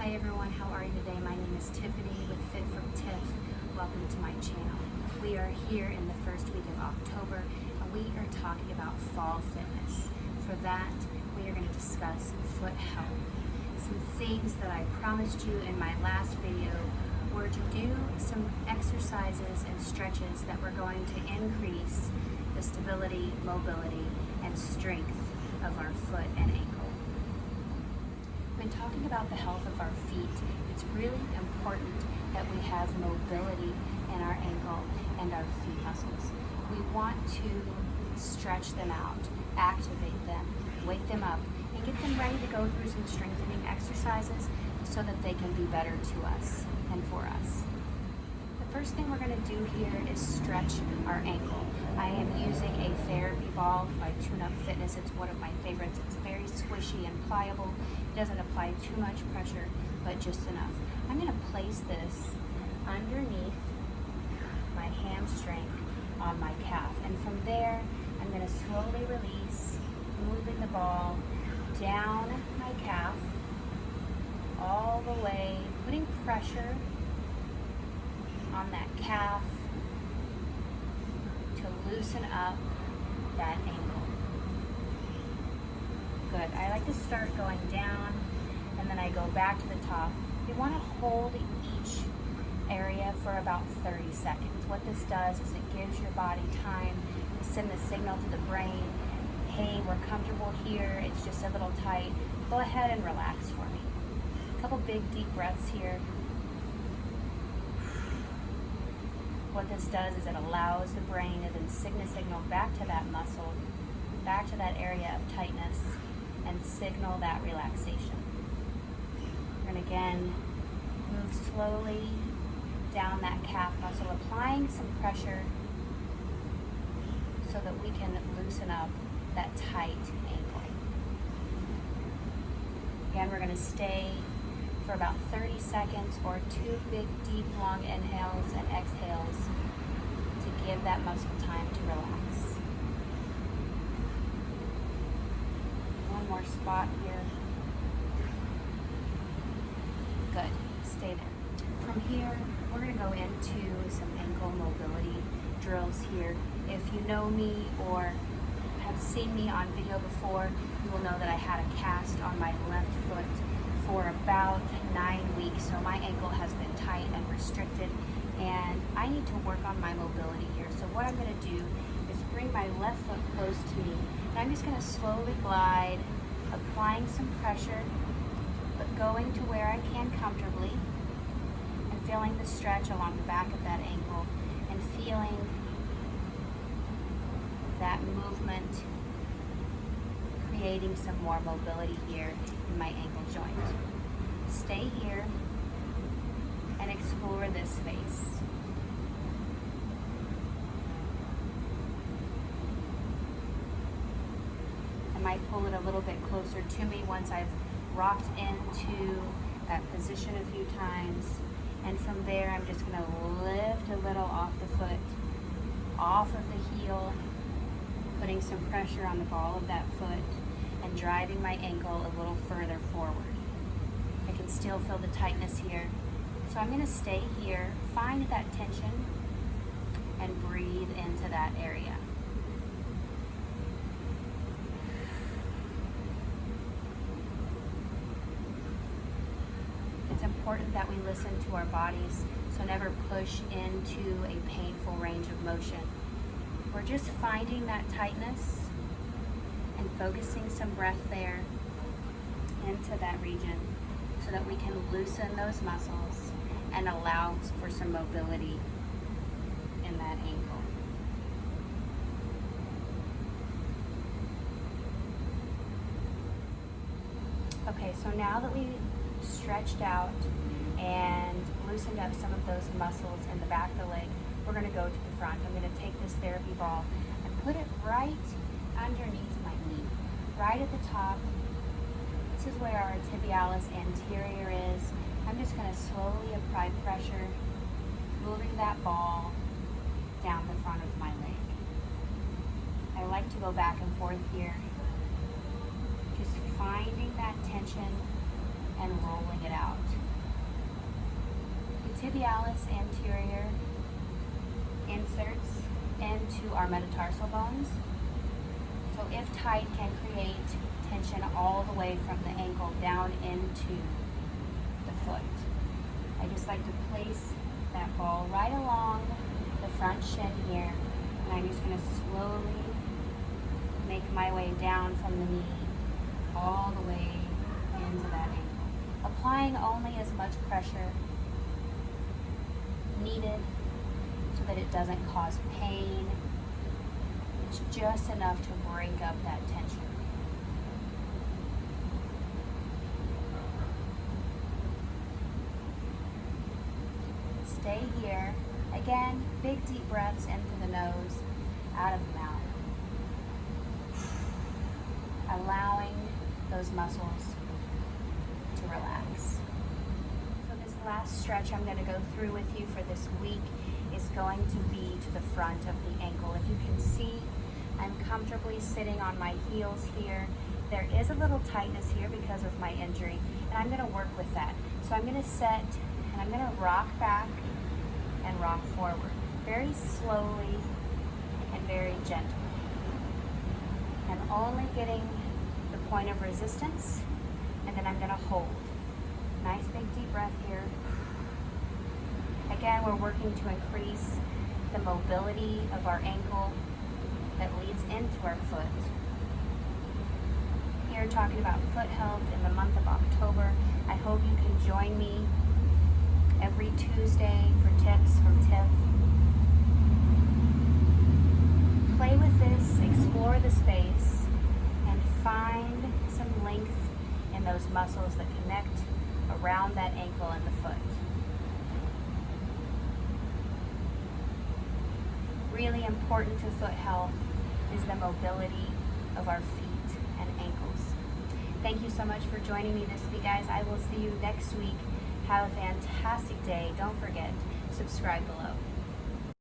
Hi everyone, how are you today? My name is Tiffany with Fit from Tiff. Welcome to my channel. We are here in the first week of October and we are talking about fall fitness. For that, we are going to discuss foot health. Some things that I promised you in my last video were to do some exercises and stretches that were going to increase the stability, mobility, and strength of our foot and ankle. When talking about the health of our feet, it's really important that we have mobility in our ankle and our feet muscles. We want to stretch them out, activate them, wake them up, and get them ready to go through some strengthening exercises so that they can be better to us and for us. The first thing we're going to do here is stretch our ankle. I am using a therapy ball by Tune Up Fitness. It's one of my favorites. It's very squishy and pliable. It doesn't apply too much pressure, but just enough. I'm going to place this underneath my hamstring on my calf. And from there, I'm going to slowly release, moving the ball down my calf, all the way, putting pressure on that calf to loosen up that ankle. Good. I like to start going down and then I go back to the top. You want to hold each area for about 30 seconds. What this does is it gives your body time to send the signal to the brain, hey, we're comfortable here, it's just a little tight. Go ahead and relax for me. A couple big deep breaths here. What this does is it allows the brain to then signal back to that muscle, back to that area of tightness, and signal that relaxation. And again, move slowly down that calf muscle, applying some pressure so that we can loosen up that tight ankle. Again, we're going to stay for about 30 seconds or 2 big, deep, long inhales and exhales to give that muscle time to relax. One more spot here. Good. Stay there. From here, we're going to go into some ankle mobility drills here. If you know me or have seen me on video before, you will know that I had a cast on my left foot for about 9 weeks, so my ankle has been tight and restricted, and I need to work on my mobility here. So what I'm going to do is bring my left foot close to me, and I'm just going to slowly glide, applying some pressure, but going to where I can comfortably, and feeling the stretch along the back of that ankle, and feeling that movement, creating some more mobility here in my ankle joint. Stay here and explore this space. I might pull it a little bit closer to me once I've rocked into that position a few times. And from there, I'm just going to lift a little off the foot, off of the heel, putting some pressure on the ball of that foot and driving my ankle a little further forward. I can still feel the tightness here. So I'm going to stay here, find that tension, and breathe into that area. It's important that we listen to our bodies, so never push into a painful range of motion. We're just finding that tightness and focusing some breath there into that region so that we can loosen those muscles and allow for some mobility in that ankle. Okay, so now that we've stretched out and loosened up some of those muscles in the back of the leg, we're going to go to the front. I'm going to take this therapy ball and put it right underneath my knee, right at the top. This is where our tibialis anterior is. I'm just going to slowly apply pressure, moving that ball down the front of my leg. I like to go back and forth here, just finding that tension and rolling it out. tibialis anterior inserts into our metatarsal bones. So if tight, can create tension all the way from the ankle down into the foot. I just like to place that ball right along the front shin here, and I'm just going to slowly make my way down from the knee all the way into that ankle, applying only as much pressure needed so that it doesn't cause pain. It's just enough to break up that tension. Stay here. Again, big deep breaths in through the nose, out of the mouth. Allowing those muscles to relax. So this last stretch I'm going to go through with you for this week is going to be to the front of the ankle. If you can see, I'm comfortably sitting on my heels here. There is a little tightness here because of my injury, and I'm going to work with that. So I'm going to set, and I'm going to rock back and rock forward, very slowly and very gentle. I'm only getting the point of resistance, and then I'm going to hold. Nice big deep breath here. Again, we're working to increase the mobility of our ankle that leads into our foot. Here talking about foot health in the month of October. I hope you can join me every Tuesday for tips from Tiff. Play with this, explore the space, and find some length in those muscles that connect around that ankle and the foot. Really important to foot health is the mobility of our feet and ankles. Thank you so much for joining me this week, guys. I will see you next week. Have a fantastic day. Don't forget, subscribe below.